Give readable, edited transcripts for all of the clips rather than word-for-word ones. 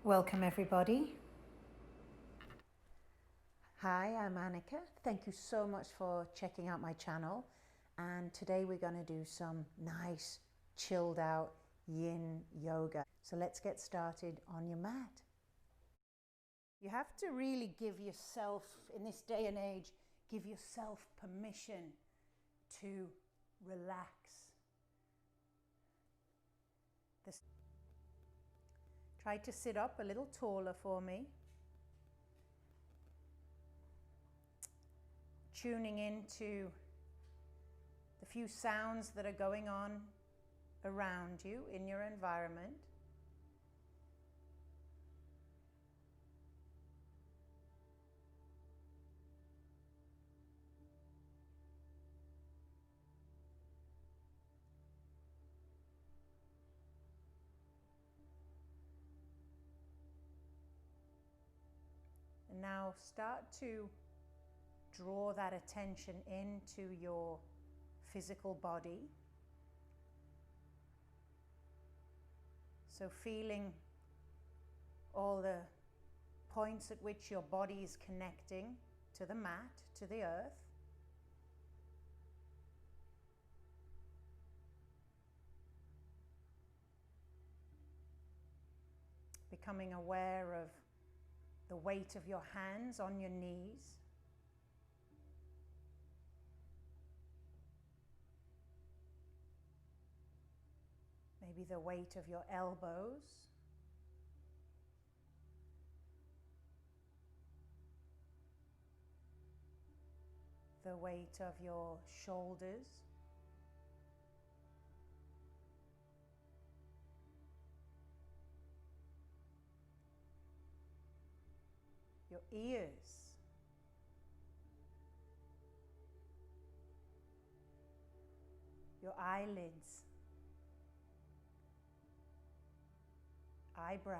Welcome everybody. Hi, I'm Annika. Thank you so much for checking out my channel. And today we're going to do some nice chilled out yin yoga. So let's get started on your mat. You have to really give yourself, in this day and age, give yourself permission to relax. Try to sit up a little taller for me. Tuning into the few sounds that are going on around you in your environment. And now start to draw that attention into your physical body. So feeling all the points at which your body is connecting to the mat, to the earth. Becoming aware of the weight of your hands on your knees. Maybe the weight of your elbows. The weight of your shoulders. Your ears. Your eyelids. Eyebrows.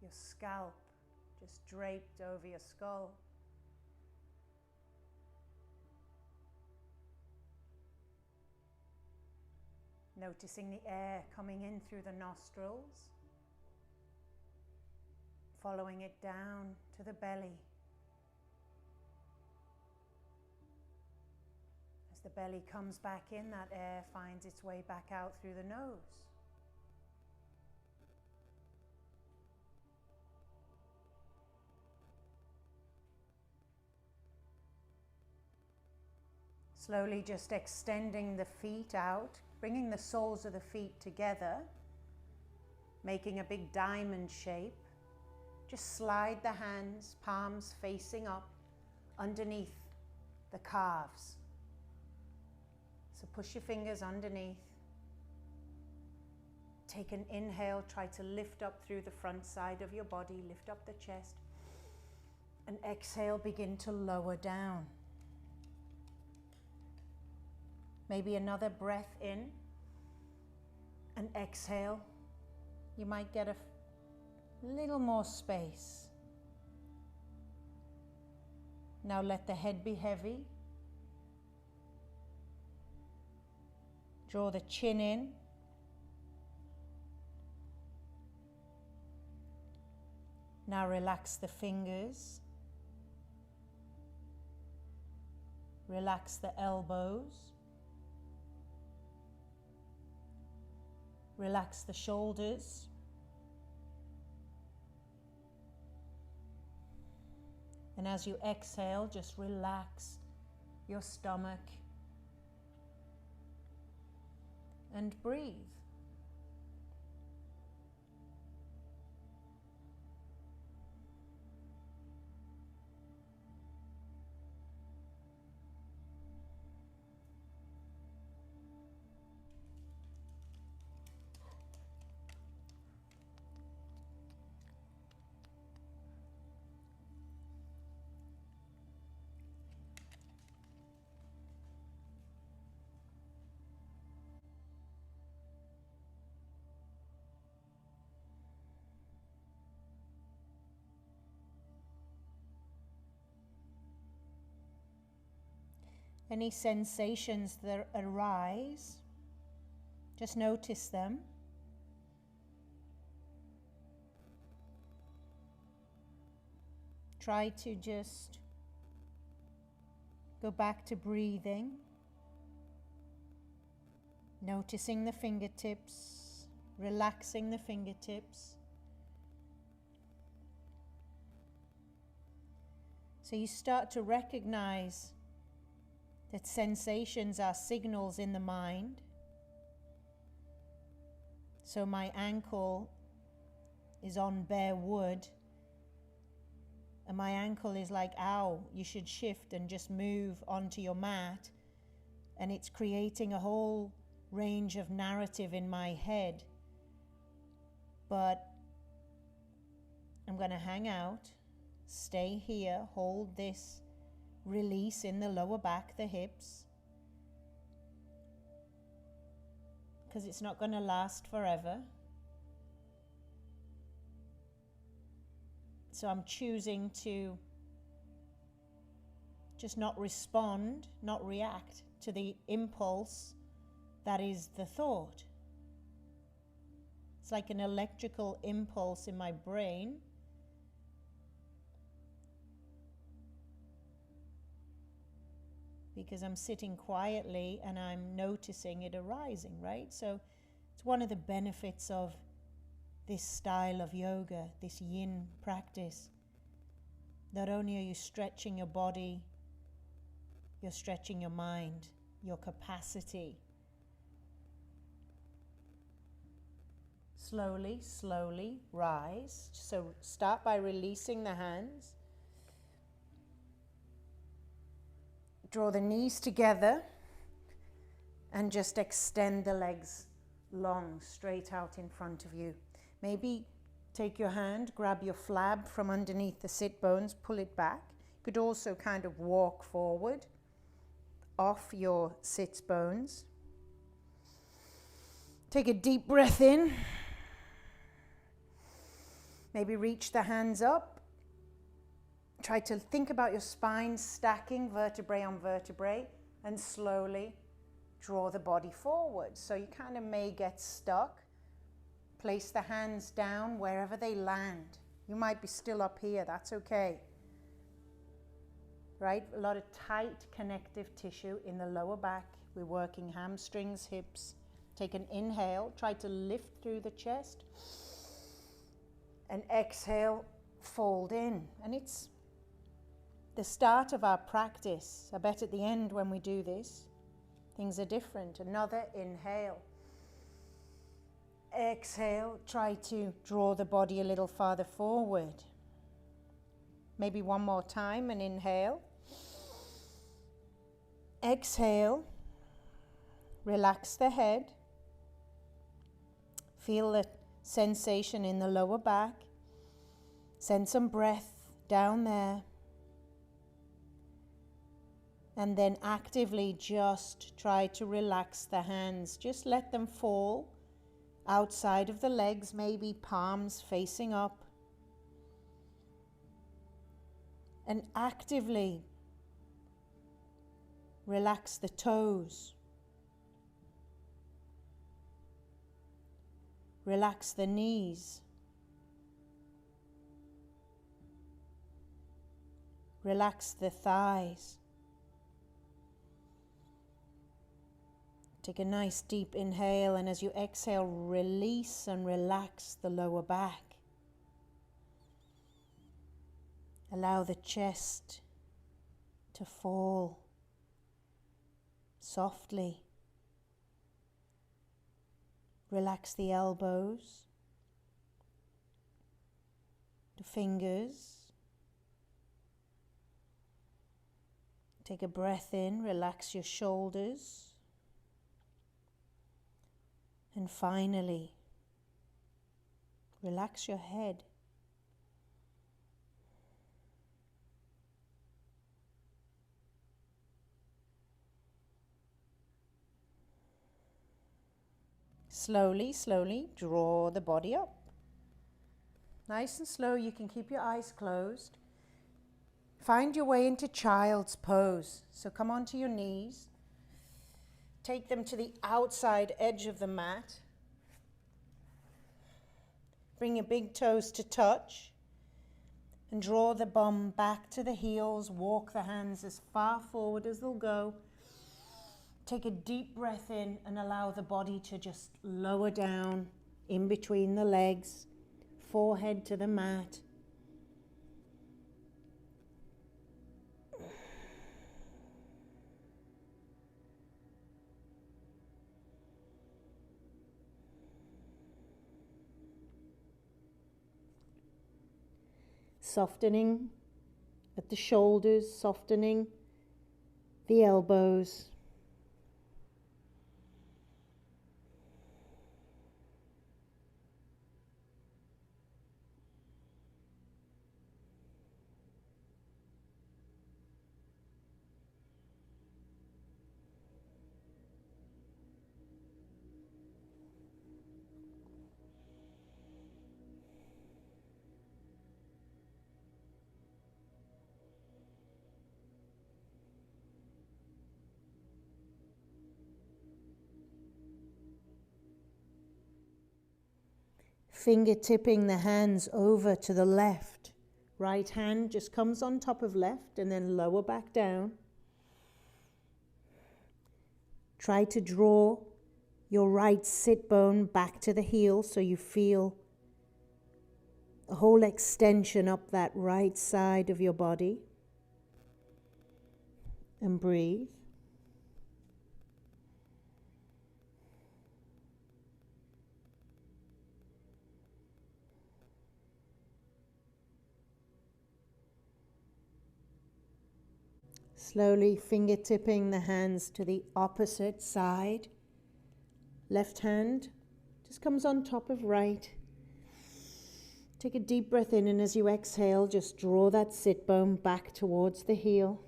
Your scalp just draped over your skull. Noticing the air coming in through the nostrils, following it down to the belly. As the belly comes back in, that air finds its way back out through the nose. Slowly just extending the feet out, bringing the soles of the feet together, making a big diamond shape. Just slide the hands, palms facing up, underneath the calves. So push your fingers underneath. Take an inhale, try to lift up through the front side of your body, lift up the chest. And exhale, begin to lower down. Maybe another breath in and exhale. You might get a little more space. Now let the head be heavy. Draw the chin in. Now relax the fingers. Relax the elbows. Relax the shoulders. And as you exhale, just relax your stomach and breathe. Any sensations that arise, just notice them. Try to just go back to breathing, noticing the fingertips, relaxing the fingertips. So you start to recognize that sensations are signals in the mind. So my ankle is on bare wood, and my ankle is like, ow, you should shift and just move onto your mat. And it's creating a whole range of narrative in my head. But I'm going to hang out, stay here, hold this release in the lower back, the hips, because it's not going to last forever. So I'm choosing to just not respond, not react to the impulse that is the thought. It's like an electrical impulse in my brain. Because I'm sitting quietly and I'm noticing it arising, right? So it's one of the benefits of this style of yoga, this yin practice. Not only are you stretching your body, you're stretching your mind, your capacity. Slowly, slowly rise. So start by releasing the hands. Draw the knees together and just extend the legs long, straight out in front of you. Maybe take your hand, grab your flab from underneath the sit bones, pull it back. You could also kind of walk forward off your sit bones. Take a deep breath in. Maybe reach the hands up. Try to think about your spine stacking vertebrae on vertebrae, and slowly draw the body forward. So you kind of may get stuck. Place the hands down wherever they land. You might be still up here, that's okay. Right? A lot of tight connective tissue in the lower back. We're working hamstrings, hips. Take an inhale, try to lift through the chest. And exhale, fold in. And it's the start of our practice. I bet at the end when we do this, things are different. Another inhale. Exhale, try to draw the body a little farther forward. Maybe one more time, and inhale. Exhale, relax the head. Feel the sensation in the lower back. Send some breath down there. And then actively just try to relax the hands. Just let them fall outside of the legs, maybe palms facing up. And actively relax the toes. Relax the knees. Relax the thighs. Take a nice deep inhale, and as you exhale, release and relax the lower back. Allow the chest to fall softly. Relax the elbows, the fingers. Take a breath in, relax your shoulders. And finally, relax your head. Slowly, slowly draw the body up. Nice and slow, you can keep your eyes closed. find your way into child's pose. So come onto your knees. Take them to the outside edge of the mat. Bring your big toes to touch and draw the bum back to the heels. Walk the hands as far forward as they'll go. Take a deep breath in and allow the body to just lower down in between the legs, forehead to the mat. Softening at the shoulders, softening the elbows. Finger tipping the hands over to the left. Right hand just comes on top of left and then lower back down. Try to draw your right sit bone back to the heel so you feel a whole extension up that right side of your body. And breathe. Slowly finger tipping the hands to the opposite side. Left hand just comes on top of right. Take a deep breath in, and as you exhale, just draw that sit bone back towards the heel.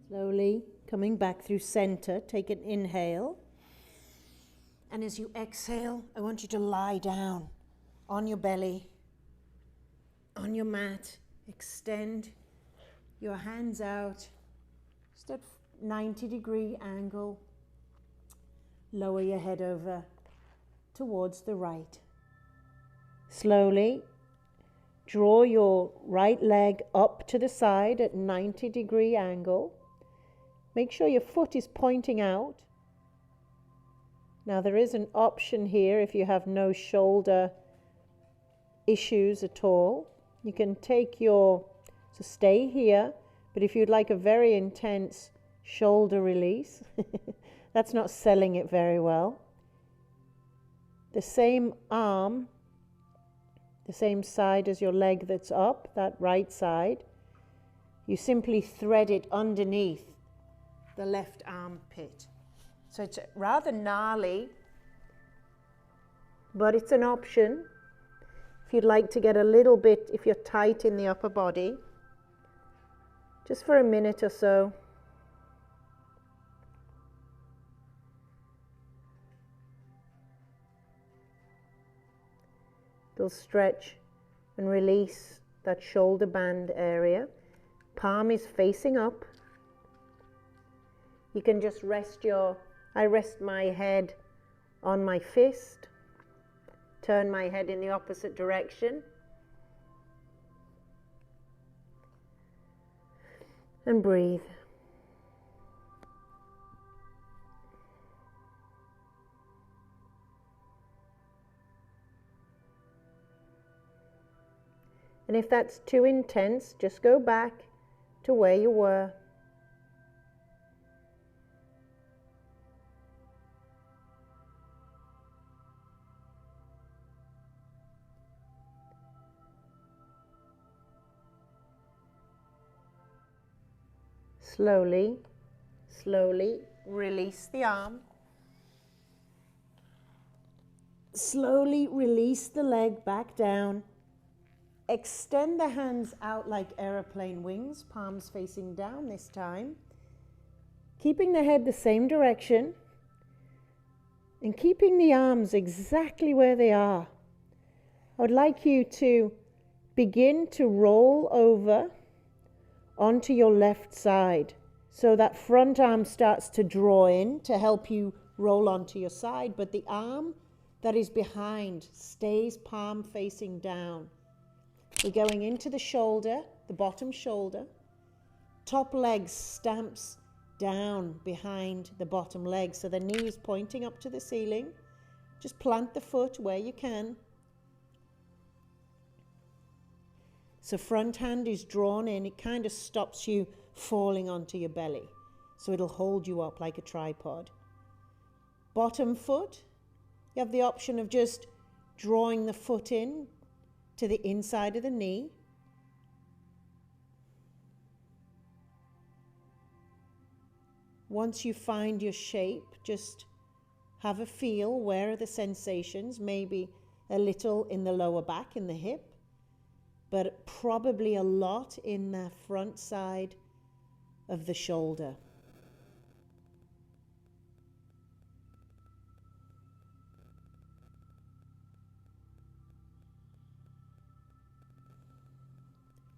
Slowly coming back through center, take an inhale. And as you exhale, I want you to lie down on your belly, on your mat. Extend your hands out, just at 90-degree angle. Lower your head over towards the right. Slowly draw your right leg up to the side at 90-degree angle. Make sure your foot is pointing out. Now there is an option here if you have no shoulder issues at all. You can take so stay here, but if you'd like a very intense shoulder release, that's not selling it very well. The same arm, the same side as your leg that's up, that right side, you simply thread it underneath the left armpit. So it's rather gnarly, but it's an option. If you'd like to get a little bit, if you're tight in the upper body, just for a minute or so. It'll stretch and release that shoulder band area. Palm is facing up. You can just I rest my head on my fist, turn my head in the opposite direction, and breathe. And if that's too intense, just go back to where you were. Slowly, slowly release the arm. Slowly release the leg back down. Extend the hands out like aeroplane wings, palms facing down this time. Keeping the head the same direction and keeping the arms exactly where they are. I would like you to begin to roll over onto your left side. So that front arm starts to draw in to help you roll onto your side, but the arm that is behind stays palm facing down. We're going into the shoulder, the bottom shoulder. Top leg stamps down behind the bottom leg, so the knee is pointing up to the ceiling. Just plant the foot where you can. So front hand is drawn in. It kind of stops you falling onto your belly. So it'll hold you up like a tripod. Bottom foot, you have the option of just drawing the foot in to the inside of the knee. Once you find your shape, just have a feel. Where are the sensations? Maybe a little in the lower back, in the hip, but probably a lot in the front side of the shoulder.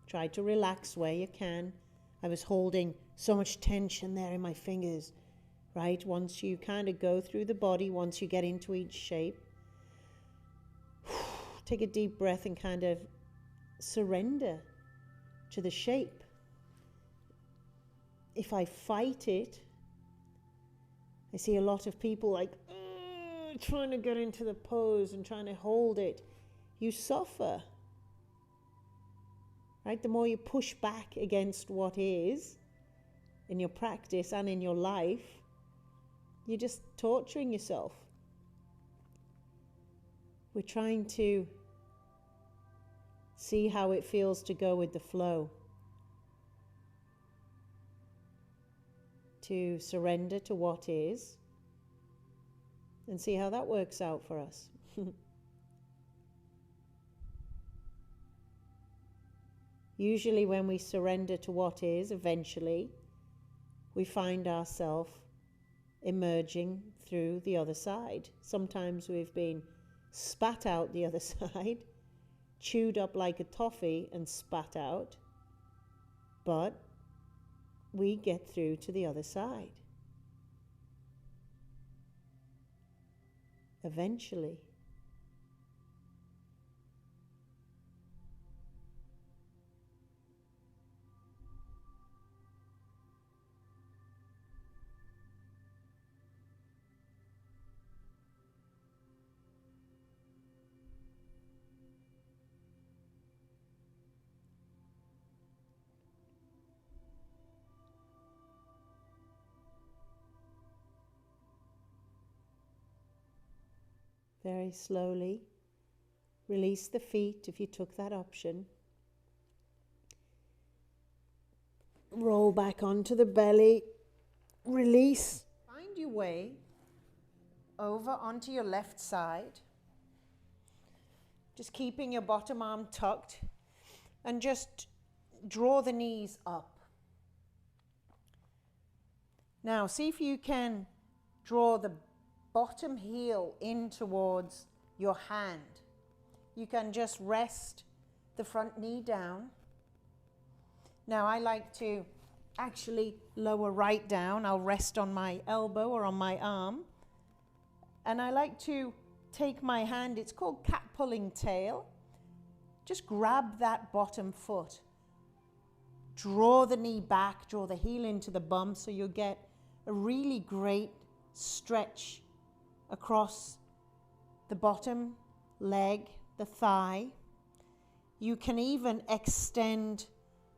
Try to relax where you can. I was holding so much tension there in my fingers, right? Once you kind of go through the body, once you get into each shape, take a deep breath and kind of surrender to the shape. If I fight it, I see a lot of people like trying to get into the pose and trying to hold it. You suffer. Right? The more you push back against what is in your practice and in your life, you're just torturing yourself. We're trying to see how it feels to go with the flow, to surrender to what is, and see how that works out for us. Usually when we surrender to what is, eventually we find ourselves emerging through the other side. Sometimes we've been spat out the other side, chewed up like a toffee and spat out, but we get through to the other side. Eventually. Very slowly release the feet if you took that option. Roll back onto the belly. Release. Find your way over onto your left side. Just keeping your bottom arm tucked and just draw the knees up. Now see if you can draw the bottom heel in towards your hand. You can just rest the front knee down. Now I like to actually lower right down. I'll rest on my elbow or on my arm. And I like to take my hand, it's called cat pulling tail. Just grab that bottom foot. Draw the knee back, draw the heel into the bum so you'll get a really great stretch across the bottom leg, the thigh. You can even extend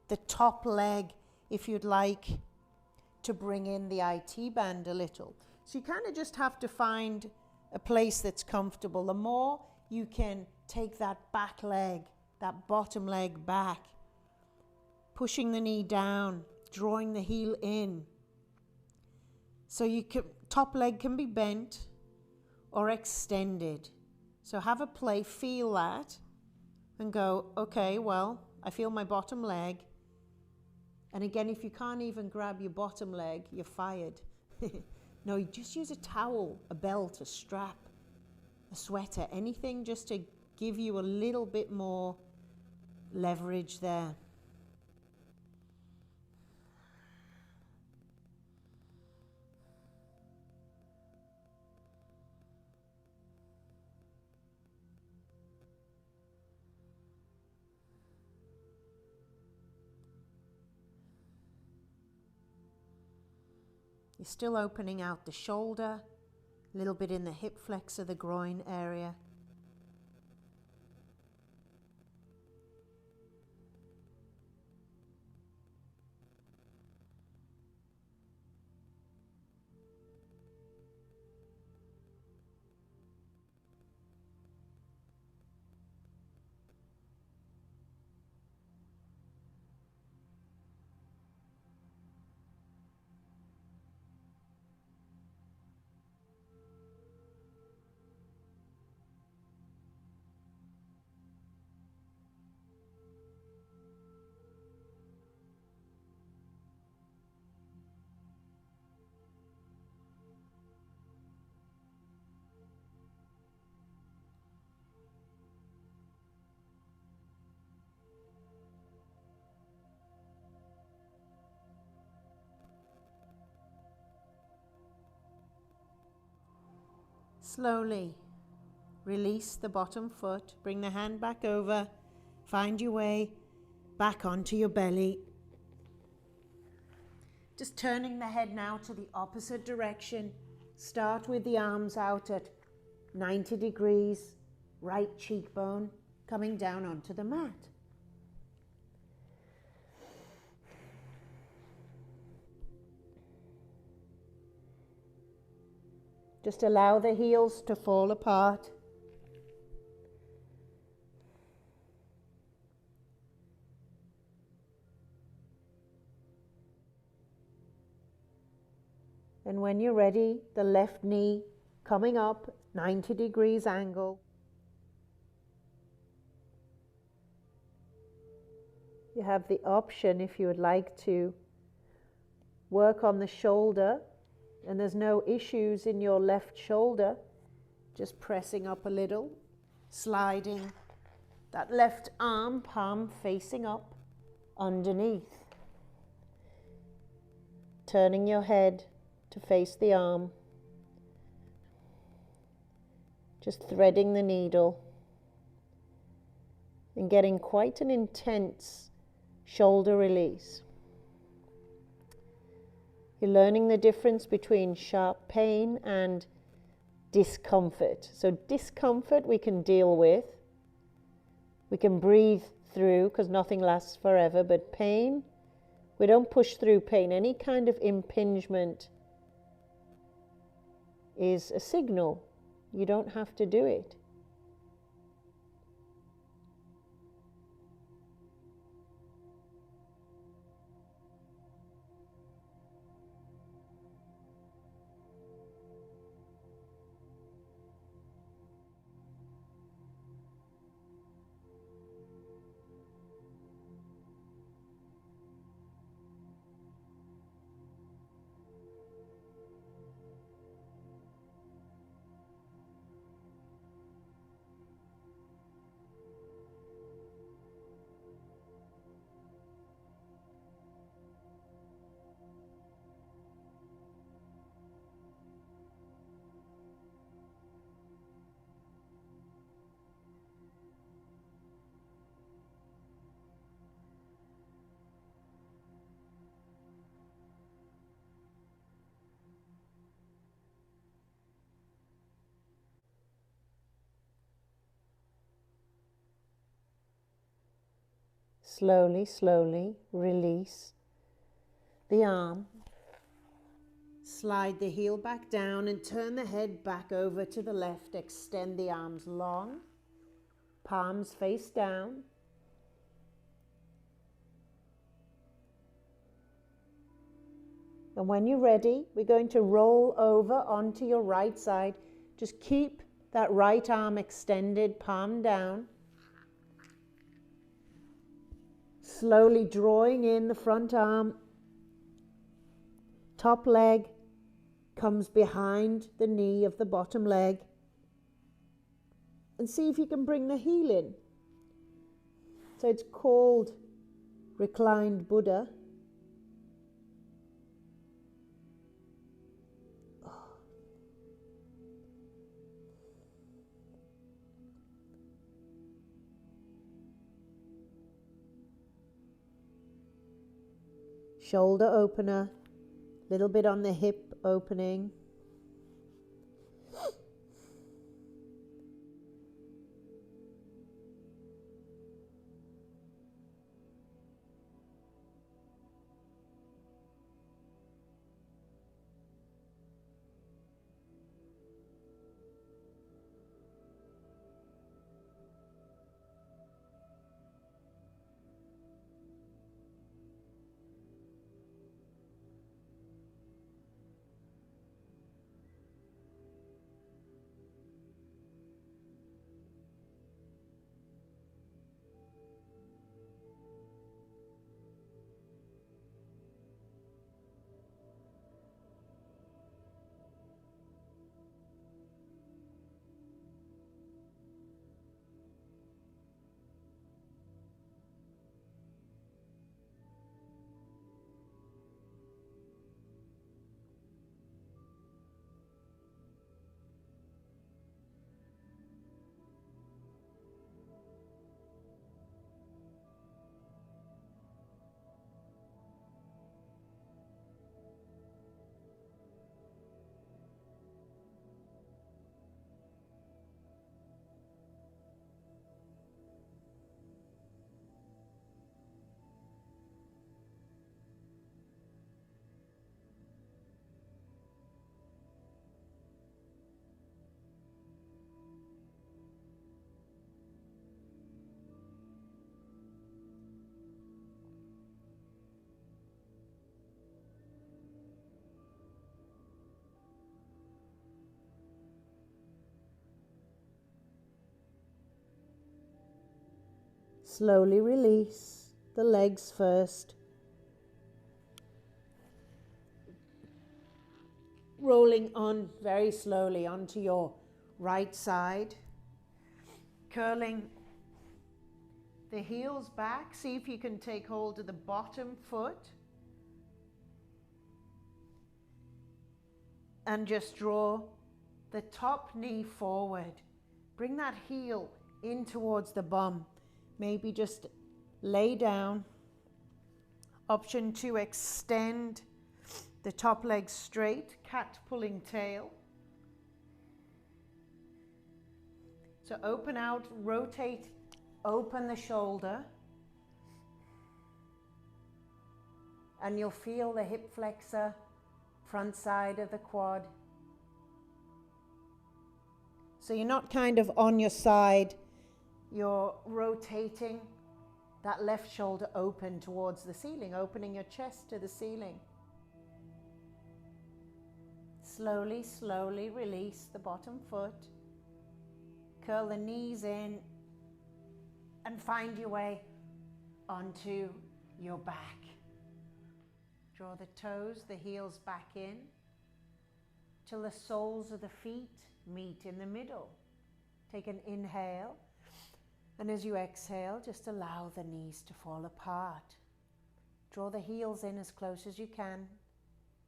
the top leg if you'd like to bring in the IT band a little. So you kind of just have to find a place that's comfortable. The more you can take that back leg, that bottom leg back, pushing the knee down, drawing the heel in. So you can, top leg can be bent or extended. So have a play, feel that, and go, okay, well, I feel my bottom leg. And again, if you can't even grab your bottom leg, you're fired. No, you just use a towel, a belt, a strap, a sweater, anything just to give you a little bit more leverage there. You're still opening out the shoulder, a little bit in the hip flexor, the groin area. Slowly release the bottom foot, bring the hand back over, find your way back onto your belly. Just turning the head now to the opposite direction. Start with the arms out at 90 degrees, right cheekbone coming down onto the mat. Just allow the heels to fall apart. And when you're ready, the left knee coming up, 90 degrees angle. You have the option, if you would like, to work on the shoulder, and there's no issues in your left shoulder, just pressing up a little, sliding that left arm, palm facing up underneath. Turning your head to face the arm. Just threading the needle and getting quite an intense shoulder release. You're learning the difference between sharp pain and discomfort. So discomfort we can deal with. We can breathe through because nothing lasts forever, but pain, we don't push through pain. Any kind of impingement is a signal. You don't have to do it. Slowly, slowly release the arm. Slide the heel back down and turn the head back over to the left. Extend the arms long, palms face down. And when you're ready, we're going to roll over onto your right side. Just keep that right arm extended, palm down. Slowly drawing in the front arm. Top leg comes behind the knee of the bottom leg. And see if you can bring the heel in. So it's called reclined Buddha. Shoulder opener, little bit on the hip opening. Slowly release the legs first. Rolling on very slowly onto your right side. Curling the heels back. See if you can take hold of the bottom foot. And just draw the top knee forward. Bring that heel in towards the bum. Maybe just lay down. Option 2, extend the top leg straight, cat pulling tail. So open out, rotate, open the shoulder. And you'll feel the hip flexor, front side of the quad. So you're not kind of on your side. You're rotating that left shoulder open towards the ceiling, opening your chest to the ceiling. Slowly, slowly release the bottom foot. Curl the knees in and find your way onto your back. Draw the toes, the heels back in till the soles of the feet meet in the middle. Take an inhale. And as you exhale, just allow the knees to fall apart. Draw the heels in as close as you can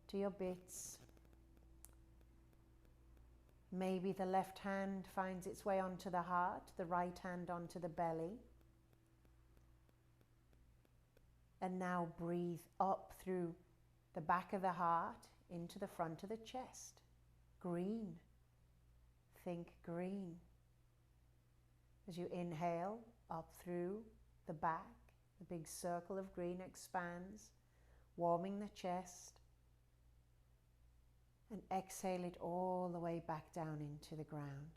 to your bits. Maybe the left hand finds its way onto the heart, the right hand onto the belly. And now breathe up through the back of the heart into the front of the chest. Green. Think green. As you inhale, up through the back, the big circle of green expands, warming the chest. And exhale it all the way back down into the ground.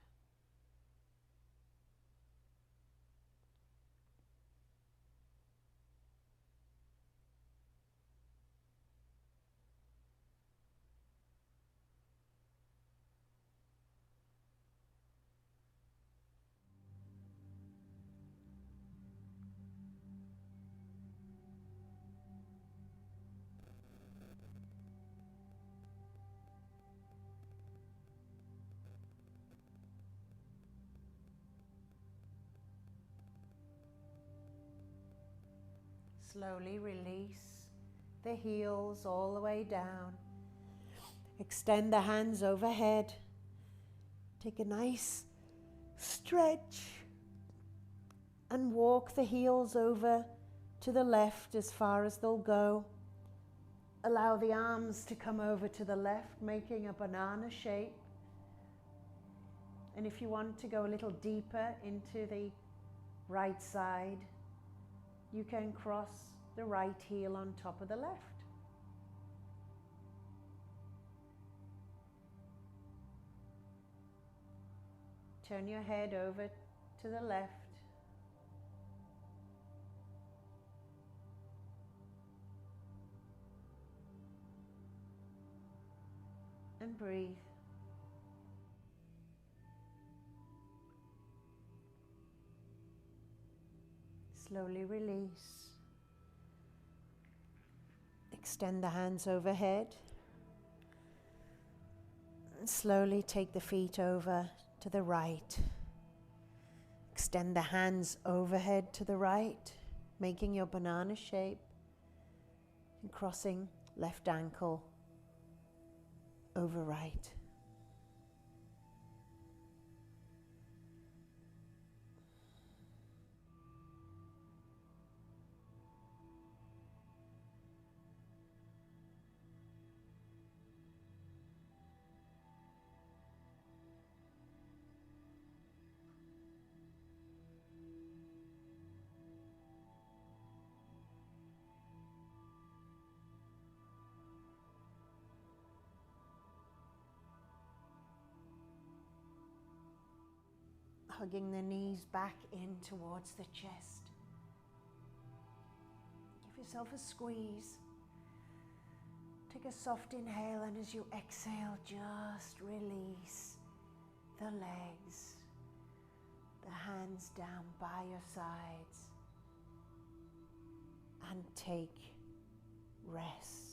Slowly release the heels all the way down. Extend the hands overhead. Take a nice stretch and walk the heels over to the left as far as they'll go. Allow the arms to come over to the left, making a banana shape. And if you want to go a little deeper into the right side, you can cross the right heel on top of the left. Turn your head over to the left. And breathe. Slowly release. Extend the hands overhead. And slowly take the feet over to the right. Extend the hands overhead to the right, making your banana shape and crossing left ankle over right. Hugging the knees back in towards the chest. Give yourself a squeeze. Take a soft inhale, and as you exhale, just release the legs, the hands down by your sides, and take rest.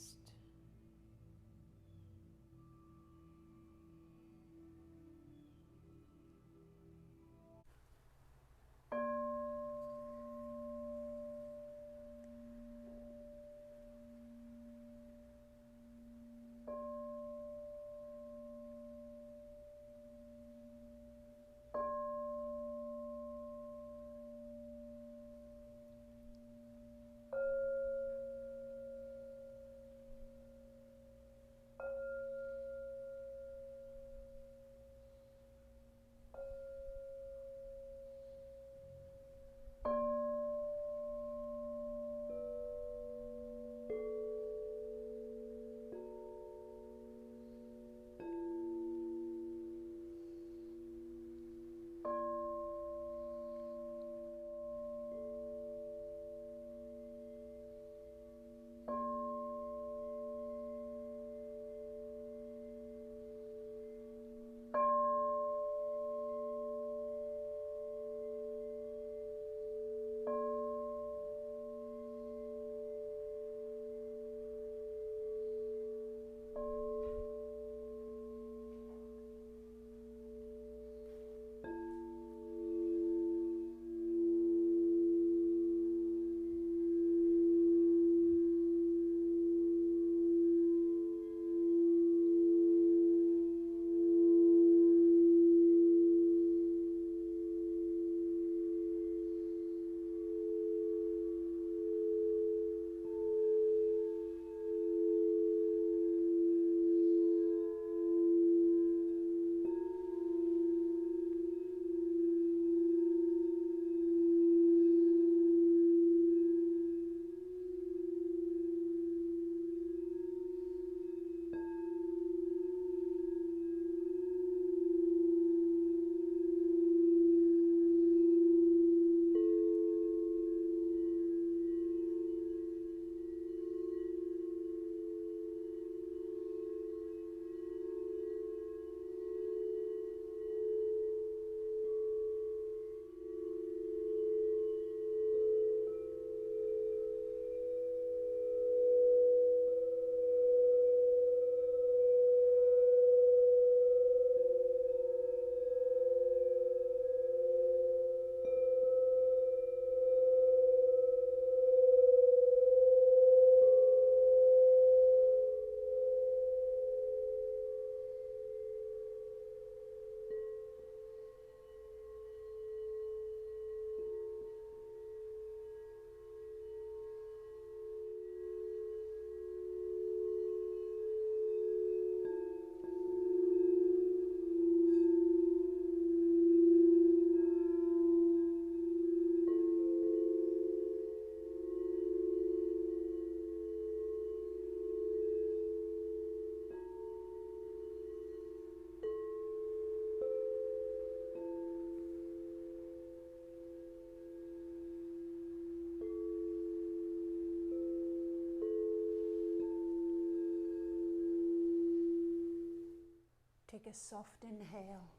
soft inhale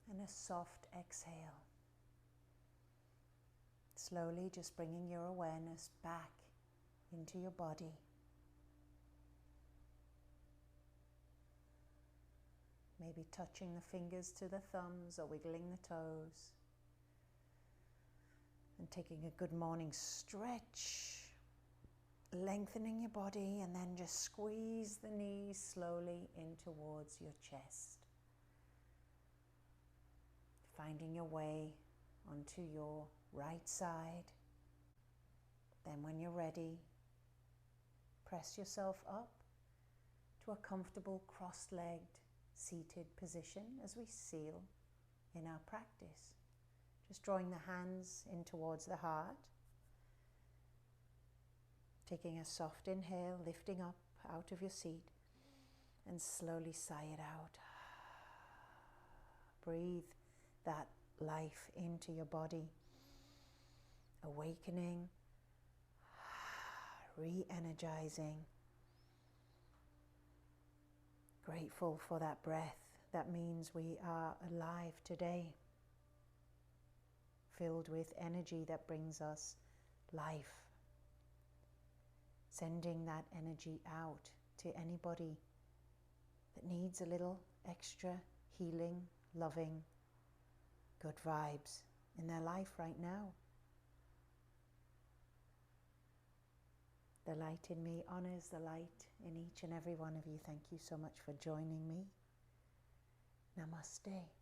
and a soft exhale. Slowly just bringing your awareness back into your body. Maybe touching the fingers to the thumbs or wiggling the toes. And taking a good morning stretch, lengthening your body, and then just squeeze the knees slowly in towards your chest. Finding your way onto your right side. Then when you're ready, press yourself up to a comfortable cross-legged seated position as we seal in our practice. Just drawing the hands in towards the heart. Taking a soft inhale, lifting up out of your seat, and slowly sigh it out. Breathe that life into your body, awakening, re-energizing. Grateful for that breath. That means we are alive today, filled with energy that brings us life. Sending that energy out to anybody that needs a little extra healing, loving, good vibes in their life right now. The light in me honors the light in each and every one of you. Thank you so much for joining me. Namaste.